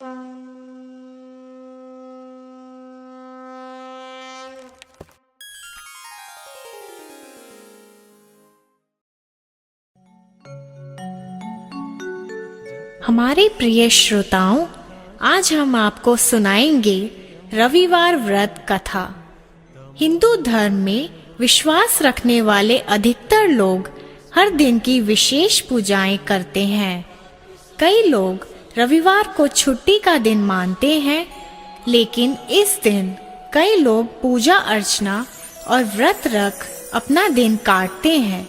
हमारे प्रिय श्रोताओं, आज हम आपको सुनाएंगे रविवार व्रत कथा। हिंदू धर्म में विश्वास रखने वाले अधिकतर लोग हर दिन की विशेष पूजाएं करते हैं। कई लोग रविवार को छुट्टी का दिन मानते हैं, लेकिन इस दिन कई लोग पूजा अर्चना और व्रत रख अपना दिन काटते हैं।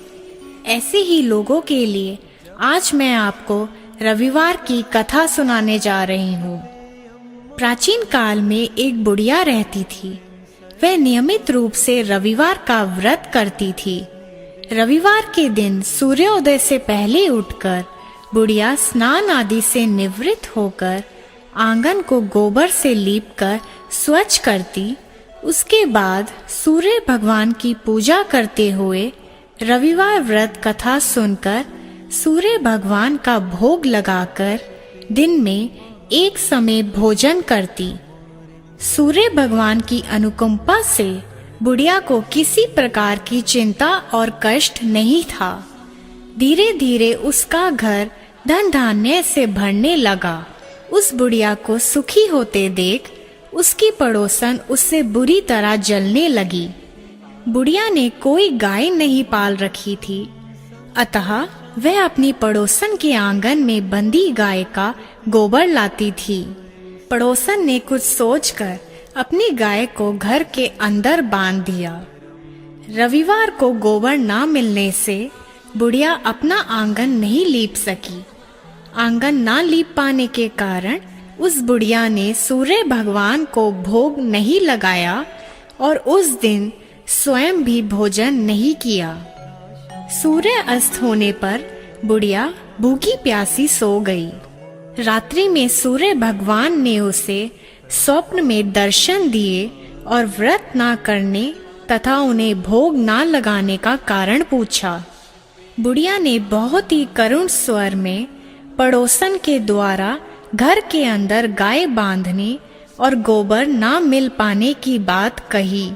ऐसे ही लोगों के लिए आज मैं आपको रविवार की कथा सुनाने जा रही हूँ। प्राचीन काल में एक बुढ़िया रहती थी। वह नियमित रूप से रविवार का व्रत करती थी। रविवार के दिन सूर्योदय से पहले उठकर बुढ़िया स्नान आदि से निवृत्त होकर आंगन को गोबर से लीपकर स्वच्छ करती। उसके बाद सूर्य भगवान की पूजा करते हुए रविवार व्रत कथा सुनकर सूर्य भगवान का भोग लगाकर दिन में एक समय भोजन करती। सूर्य भगवान की अनुकंपा से बुढ़िया को किसी प्रकार की चिंता और कष्ट नहीं था। धीरे धीरे उसका घर धन धान्य से भरने लगा। उस बुढ़िया को सुखी होते देख उसकी पड़ोसन उससे बुरी तरह जलने लगी। बुढ़िया ने कोई गाय नहीं पाल रखी थी, अतः वह अपनी पड़ोसन के आंगन में बंधी गाय का गोबर लाती थी। पड़ोसन ने कुछ सोचकर अपनी गाय को घर के अंदर बांध दिया। रविवार को गोबर ना मिलने से बुढ़िया अपना आंगन नहीं लीप सकी। आंगन ना लीप पाने के कारण उस बुढ़िया ने सूर्य भगवान को भोग नहीं लगाया और उस दिन स्वयं भी भोजन नहीं किया। सूर्य अस्त होने पर बुढ़िया भूखी प्यासी सो गई। रात्रि में सूर्य भगवान ने उसे स्वप्न में दर्शन दिए और व्रत ना करने तथा उन्हें भोग ना लगाने का कारण पूछा। बुढ़िया ने बहुत ही करुण स्वर में पड़ोसन के द्वारा घर के अंदर गाय बांधने और गोबर ना मिल पाने की बात कही।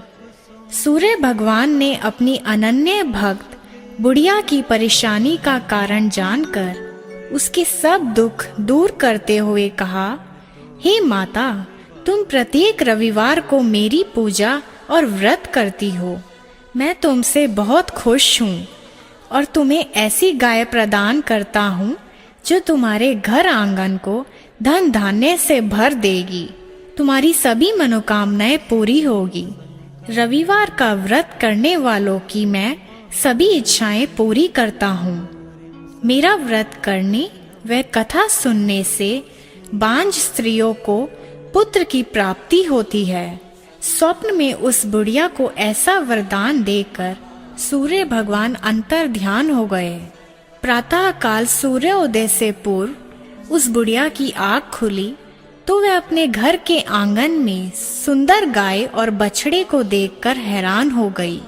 सूर्य भगवान ने अपनी अनन्य भक्त बुढ़िया की परेशानी का कारण जानकर उसके सब दुख दूर करते हुए कहा, हे माता, तुम प्रत्येक रविवार को मेरी पूजा और व्रत करती हो। मैं तुमसे बहुत खुश हूँ और तुम्हें ऐसी गाय प्रदान करता हूँ जो तुम्हारे घर आंगन को धन धान्य से भर देगी। तुम्हारी सभी मनोकामनाएं पूरी होगी। रविवार का व्रत करने वालों की मैं सभी इच्छाएं पूरी करता हूँ। मेरा व्रत करने व कथा सुनने से बांझ स्त्रियों को पुत्र की प्राप्ति होती है। स्वप्न में उस बुढ़िया को ऐसा वरदान देकर सूर्य भगवान अंतर ध्यान हो गए। प्रातः काल सूर्योदय से पूर्व उस बुढ़िया की आँख खुली तो वह अपने घर के आंगन में सुंदर गाय और बछड़े को देखकर हैरान हो गई।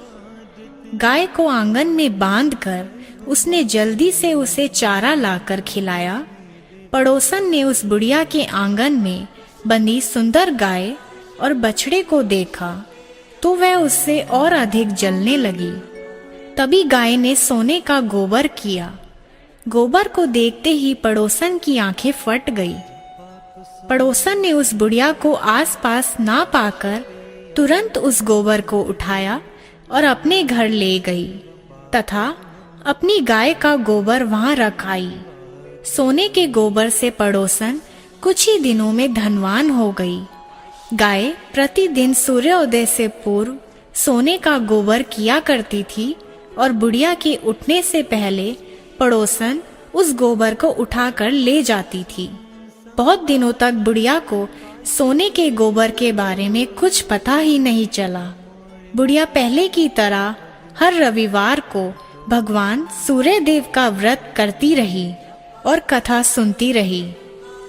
गाय को आंगन में बांधकर उसने जल्दी से उसे चारा लाकर खिलाया। पड़ोसन ने उस बुढ़िया के आंगन में बंधी सुंदर गाय और बछड़े को देखा तो वह उससे और अधिक जलने लगी। तभी गाय ने सोने का गोबर किया। गोबर को देखते ही पड़ोसन की आंखें फट गई। पड़ोसन ने उस बुढ़िया को आसपास ना पाकर तुरंत उस गोबर को उठाया और अपने घर ले गई तथा अपनी गाय का गोबर वहां रख आई। सोने के गोबर से पड़ोसन कुछ ही दिनों में धनवान हो गई। गाय प्रतिदिन सूर्योदय से पूर्व सोने का गोबर किया करती थी और बुढ़िया के उठने से पहले पड़ोसन उस गोबर को उठाकर ले जाती थी। बहुत दिनों तक बुढ़िया को सोने के गोबर के बारे में कुछ पता ही नहीं चला। बुढ़िया पहले की तरह हर रविवार को भगवान सूर्य देव का व्रत करती रही और कथा सुनती रही।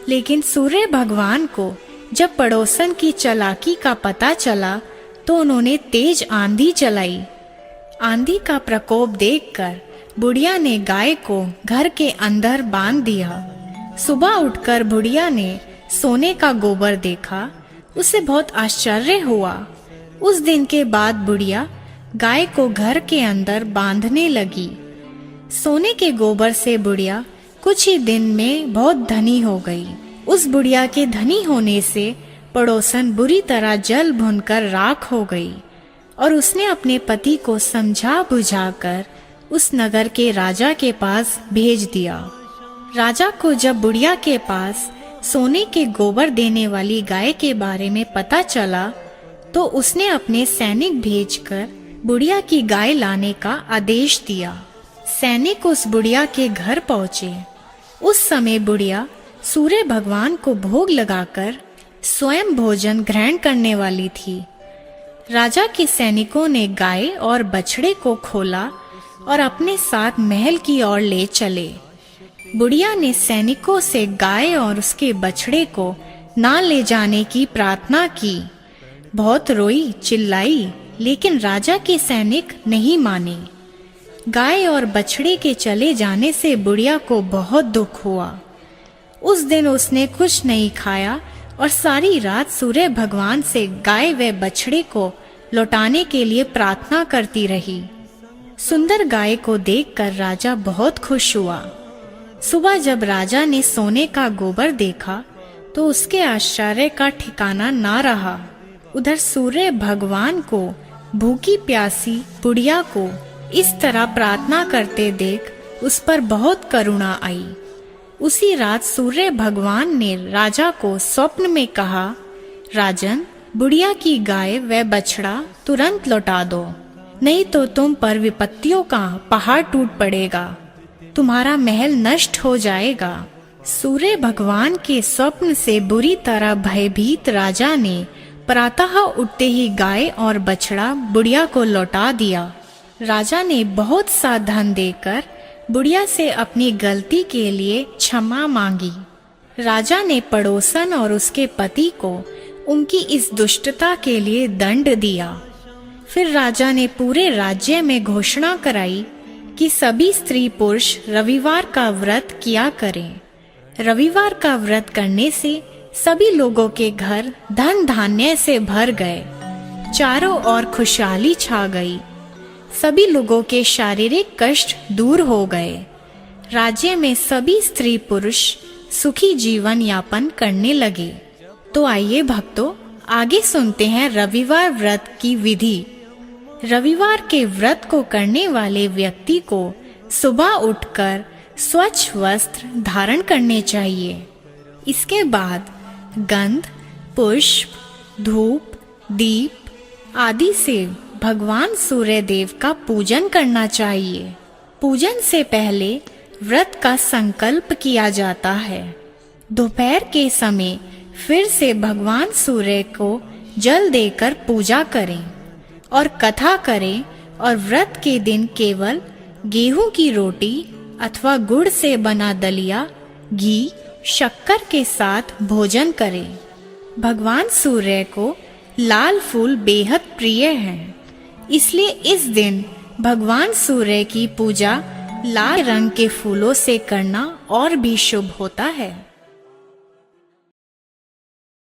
लेकिन सूर्य भगवान को जब पड़ोसन की चालाकी का पता चला तो उन्होंने तेज आंधी चलाई। आंधी का प्रकोप देखकर बुढ़िया ने गाय को घर के अंदर बांध दिया। सुबह उठकर बुढ़िया ने सोने का गोबर देखा, उसे बहुत आश्चर्य हुआ। उस दिन के बाद बुढ़िया गाय को घर के अंदर बांधने लगी। सोने के गोबर से बुढ़िया कुछ ही दिन में बहुत धनी हो गई। उस बुढ़िया के धनी होने से पड़ोसन बुरी तरह जल भुनकर राख हो गई और उसने अपने पति को समझा बुझाकर उस नगर के राजा के पास भेज दिया। राजा को जब बुढ़िया के पास सोने के गोबर देने वाली गाय के बारे में पता चला तो उसने अपने सैनिक भेजकर बुढ़िया की गाय लाने का आदेश दिया। सैनिक उस बुढ़िया के घर पहुंचे। उस समय बुढ़िया सूर्य भगवान को भोग लगाकर स्वयं भोजन ग्रहण करने वाली थी। राजा के सैनिकों ने गाय और बछड़े को खोला और अपने साथ महल की ओर ले चले। बुढ़िया ने सैनिकों से गाय और उसके बछड़े को ना ले जाने की प्रार्थना की। बहुत रोई चिल्लाई, लेकिन राजा के सैनिक नहीं माने। गाय और बछड़े के चले जाने से बुढ़िया को बहुत दुख हुआ। उस दिन उसने कुछ नहीं खाया और सारी रात सूर्य भगवान से गाय व बछड़े को लौटाने के लिए प्रार्थना करती रही। सुंदर गाय को देखकर राजा बहुत खुश हुआ। सुबह जब राजा ने सोने का गोबर देखा तो उसके आश्चर्य का ठिकाना ना रहा। उधर सूर्य भगवान को भूखी प्यासी बुढ़िया को इस तरह प्रार्थना करते देख उस पर बहुत करुणा आई। उसी रात सूर्य भगवान ने राजा को स्वप्न में कहा, राजन, बुढ़िया की गाय व बछड़ा तुरंत लौटा दो, नहीं तो तुम पर विपत्तियों का पहाड़ टूट पड़ेगा, तुम्हारा महल नष्ट हो जाएगा। सूर्य भगवान के स्वप्न से बुरी तरह भयभीत राजा ने प्रातः उठते ही गाय और बछड़ा बुढ़िया को लौटा दिया। राजा ने बहुत सा धन देकर बुढ़िया से अपनी गलती के लिए क्षमा मांगी। राजा ने पड़ोसन और उसके पति को उनकी इस दुष्टता के लिए दंड दिया। फिर राजा ने पूरे राज्य में घोषणा कराई कि सभी स्त्री पुरुष रविवार का व्रत किया करें। रविवार का व्रत करने से सभी लोगों के घर धन धान्य से भर गए। चारों ओर खुशहाली छा गई। सभी लोगों के शारीरिक कष्ट दूर हो गए। राज्य में सभी स्त्री पुरुष सुखी जीवन यापन करने लगे। तो आइए भक्तों, आगे सुनते हैं रविवार व्रत की विधि। रविवार के व्रत को करने वाले व्यक्ति को सुबह उठकर स्वच्छ वस्त्र धारण करने चाहिए। इसके बाद गंध, पुष्प, धूप, दीप आदि से भगवान सूर्य देव का पूजन करना चाहिए। पूजन से पहले व्रत का संकल्प किया जाता है। दोपहर के समय फिर से भगवान सूर्य को जल देकर पूजा करें और कथा करें और व्रत के दिन केवल गेहूं की रोटी अथवा गुड़ से बना दलिया, घी, शक्कर के साथ भोजन करें। भगवान सूर्य को लाल फूल बेहद प्रिय हैं, इसलिए इस दिन भगवान सूर्य की पूजा लाल रंग के फूलों से करना और भी शुभ होता है।